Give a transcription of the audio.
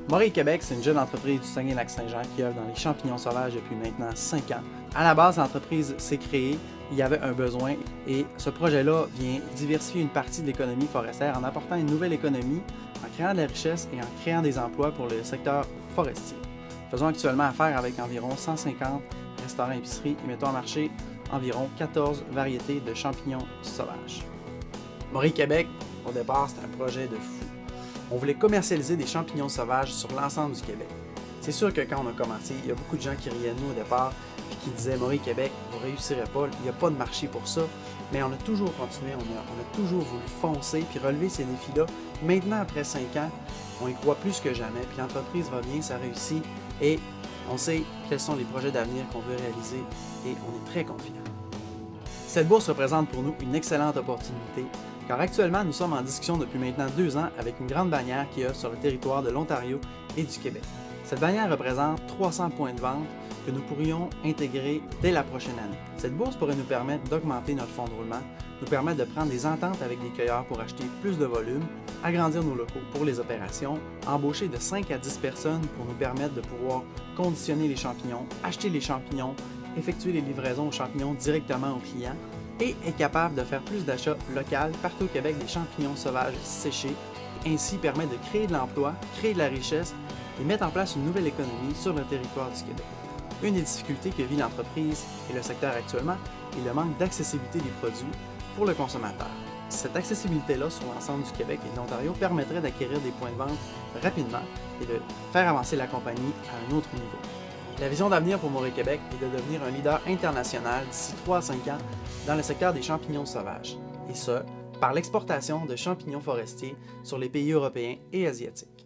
Morée Québec, c'est une jeune entreprise du Saguenay-Lac-Saint-Jean qui œuvre dans les champignons sauvages depuis maintenant 5 ans. À la base, l'entreprise s'est créée, il y avait un besoin et ce projet-là vient diversifier une partie de l'économie forestière en apportant une nouvelle économie, en créant de la richesse et en créant des emplois pour le secteur forestier. Faisons actuellement affaire avec environ 150 restaurants et épiceries et mettons en marché environ 14 variétés de champignons sauvages. Morée Québec, au départ, c'était un projet de fou. On voulait commercialiser des champignons sauvages sur l'ensemble du Québec. C'est sûr que quand on a commencé, il y a beaucoup de gens qui riaient de nous au départ et qui disaient « Morée Québec, vous ne réussirez pas, il n'y a pas de marché pour ça ». Mais on a toujours continué, on a toujours voulu foncer puis relever ces défis-là. Maintenant, après 5 ans, on y croit plus que jamais, puis l'entreprise va bien, ça réussit et on sait quels sont les projets d'avenir qu'on veut réaliser et on est très confiants. Cette bourse représente pour nous une excellente opportunité car actuellement nous sommes en discussion depuis maintenant 2 ans avec une grande bannière qui a sur le territoire de l'Ontario et du Québec. Cette bannière représente 300 points de vente que nous pourrions intégrer dès la prochaine année. Cette bourse pourrait nous permettre d'augmenter notre fonds de roulement, nous permettre de prendre des ententes avec des cueilleurs pour acheter plus de volume, agrandir nos locaux pour les opérations, embaucher de 5 à 10 personnes pour nous permettre de pouvoir conditionner les champignons, acheter les champignons, effectuer les livraisons aux champignons directement aux clients et est capable de faire plus d'achats locaux partout au Québec des champignons sauvages séchés, et ainsi permettre de créer de l'emploi, créer de la richesse et mettre en place une nouvelle économie sur le territoire du Québec. Une des difficultés que vit l'entreprise et le secteur actuellement est le manque d'accessibilité des produits pour le consommateur. Cette accessibilité-là sur l'ensemble du Québec et de l'Ontario permettrait d'acquérir des points de vente rapidement et de faire avancer la compagnie à un autre niveau. La vision d'avenir pour Morée Québec est de devenir un leader international d'ici 3 à 5 ans dans le secteur des champignons sauvages, et ce, par l'exportation de champignons forestiers sur les pays européens et asiatiques.